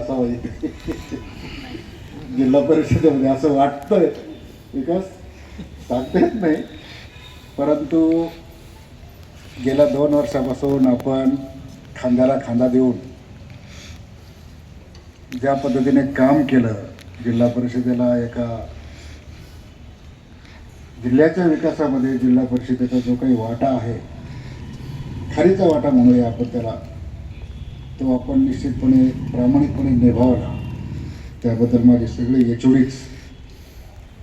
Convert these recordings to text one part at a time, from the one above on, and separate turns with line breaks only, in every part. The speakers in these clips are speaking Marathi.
असावं जिल्हा परिषदेमध्ये असं वाटतंय, बिकॉज सांगता येत नाही. परंतु गेल्या 2 वर्षापासून आपण खांद्याला खांदा देऊन ज्या पद्धतीने काम केलं, जिल्हा परिषदेला एका जिल्ह्याच्या विकासामध्ये जिल्हा परिषदेचा जो काही वाटा आहे, खारीचा वाटा म्हणूया आपण त्याला, तो आपण निश्चितपणे प्रामाणिकपणे निभावला. त्याबद्दल माझे सगळे एचओडीज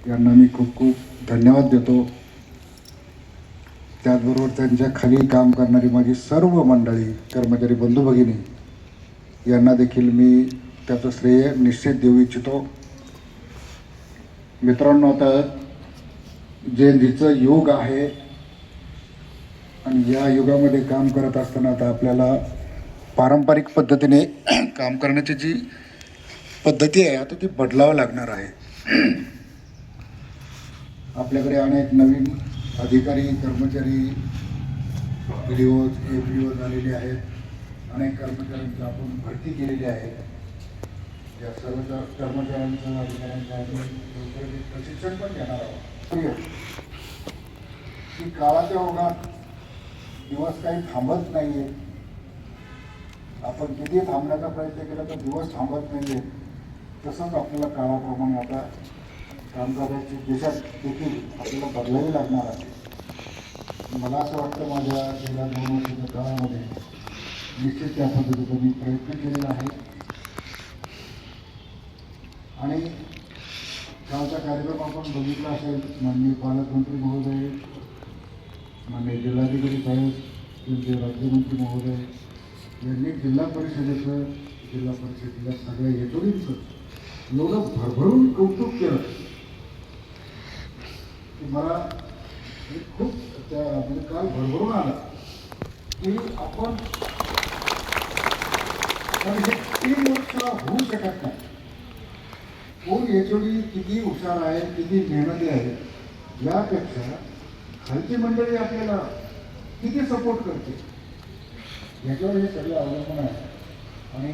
यांना मी खूप खूप धन्यवाद देतो. त्याचबरोबर त्यांच्या खाली काम करणारी माझी सर्व मंडळी, कर्मचारी बंधू भगिनी यांना देखील मी त्याचं श्रेय निश्चित देऊ इच्छितो. मित्रांनो, आता जयंतीचं युग आहे आणि या युगामध्ये काम करत असताना आता आपल्याला पारंपरिक पद्धतीने काम करण्याची जी पद्धती आहे आता ती बदलावं लागणार आहे. आपल्याकडे अनेक नवीन अधिकारी, कर्मचारी, व्हिडिओज, APO आलेले आहेत. अनेक कर्मचाऱ्यांची आपण भरती केलेली आहे. या सर्व कर्मचाऱ्यांचं, अधिकाऱ्यांचं आपण प्रशिक्षण पण घेणार आहोत. की काळाच्या ओघात दिवस काही थांबत नाहीये. आपण किती थांबण्याचा प्रयत्न केला तर दिवस थांबत नाहीये. तसंच आपल्याला काळाप्रमाणे आता कामकाजाची दिशा देखील आपल्याला बदलावी लागणार आहे. मला असं वाटतं माझ्या गेल्या 2 वर्षाच्या काळामध्ये निश्चित त्या पद्धतीचा मी प्रयत्न केलेला आहे. आणि कालचा कार्यक्रम आपण बघितला असेल. माननीय पालकमंत्री महोदय, माननीय जिल्हाधिकारी साहेब, केंद्रीय राज्यमंत्री महोदय यांनी जिल्हा परिषदेचं, जिल्हा परिषदेला सगळ्या एचओडींचं एवढं भरभरून कौतुक केलं की मला खूप त्या म्हणजे काल भरभरून आला की आपण हे 3 वर्ष होऊ शकत नाही. कोण एचओडी किती हुशार आहे, किती मेहनती आहे, यापेक्षा खालची मंडळी आपल्याला किती सपोर्ट करते याच्यावर हे सगळं अवलंबून आहे. आणि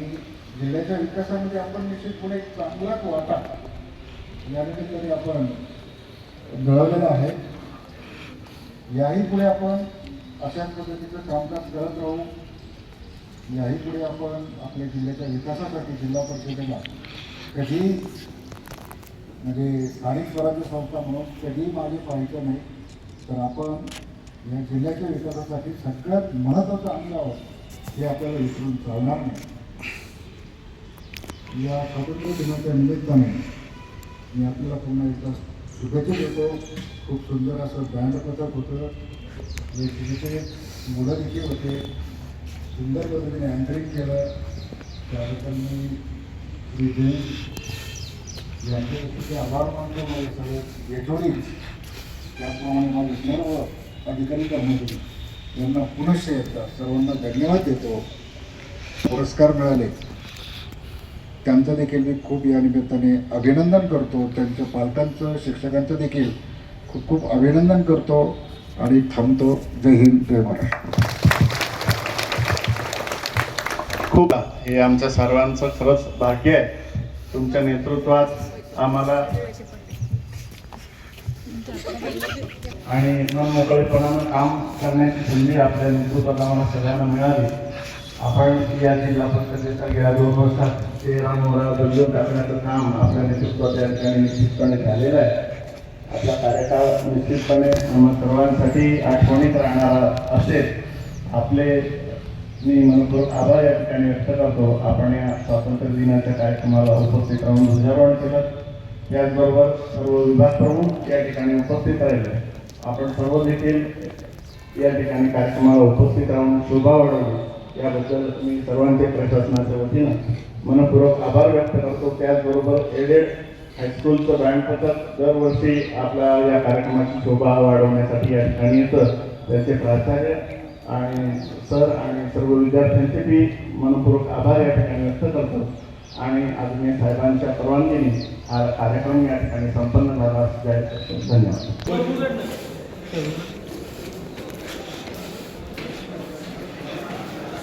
जिल्ह्याच्या विकासामध्ये आपण निश्चितपणे एक चांगलाच वाटा या निमित्ताने आपण मिळवलेला आहे. याही पुढे आपण अशाच पद्धतीचं कामकाज करत राहू. याही पुढे आपण आपल्या जिल्ह्याच्या विकासासाठी जिल्हा परिषदेला कधी म्हणजे स्थानिक स्वराज्य संस्था म्हणून कधी मागे पाहायचं नाही. तर आपण या जिल्ह्याच्या विकासासाठी सगळ्यात महत्त्वाचं आम्ही आहोत हे आपल्याला विसरून चालणार नाही. या स्वातंत्र्य दिनाच्या निमित्ताने मी आपल्याला पुन्हा एकदा शुभेच्छा देतो. खूप सुंदर असं बँड पथक होतं, तिथे मुलं देखील होते, सुंदर पद्धतीने अँकरिंग केलं. त्याबद्दल मी श्री जैन यांचे देखील आभार मानतो. माझे सगळे एचओडीज, त्याप्रमाणे माझे सर्व अधिकारी, कर्मचारी यांना पुनश्च एकदा सर्वांना धन्यवाद देतो. पुरस्कार मिळाले त्यांचं देखील मी खूप या निमित्ताने अभिनंदन करतो. त्यांच्या पालकांचं, शिक्षकांचं देखील खूप खूप अभिनंदन करतो आणि थांबतो. जय हिंद, जय महाराष्ट्र.
खूप हे आमच्या सर्वांचं खरंच भाग्य आहे. तुमच्या नेतृत्वात आम्हाला आणि मन मोकळेपणानं काम करण्याची संधी आपल्या नेतृत्वात आम्हाला सगळ्यांना मिळाली. आपण या जिल्हा परिषदेच्या गेल्या 2 वर्षात 13 मोहरा बदलून टाकण्याचं काम आपल्या नेतृत्वात या ठिकाणी निश्चितपणे झालेलं आहे. आपला कार्यकाळ निश्चितपणे आम्हा सर्वांसाठी आठवणीत राहणारा असेल. आपले मी मनपूर्वक आभार या ठिकाणी व्यक्त करतो. आपण या स्वातंत्र्य दिनाच्या कार्यक्रमाला उपस्थित राहून ध्वजारोहण केलं. त्याचबरोबर सर्व विभाग प्रमुख या ठिकाणी उपस्थित राहिले. आपण सर्व देखील या ठिकाणी कार्यक्रमाला उपस्थित राहून शोभा वाढवली याबद्दल मी सर्वांचे प्रशासनाच्या वतीनं मनपूर्वक आभार व्यक्त करतो. त्याचबरोबर एडेड हायस्कूलचं बँड पथक दरवर्षी आपल्या या कार्यक्रमाची शोभा वाढवण्यासाठी या ठिकाणी येतं. त्याचे प्राचार्य आणि सर आणि सर्व विद्यार्थ्यांचे मी मनपूर्वक आभार या ठिकाणी व्यक्त करतो. आणि आदरणीय साहेबांच्या परवानगीने हा कार्यक्रम या ठिकाणी संपन्न झाला. धन्यवाद.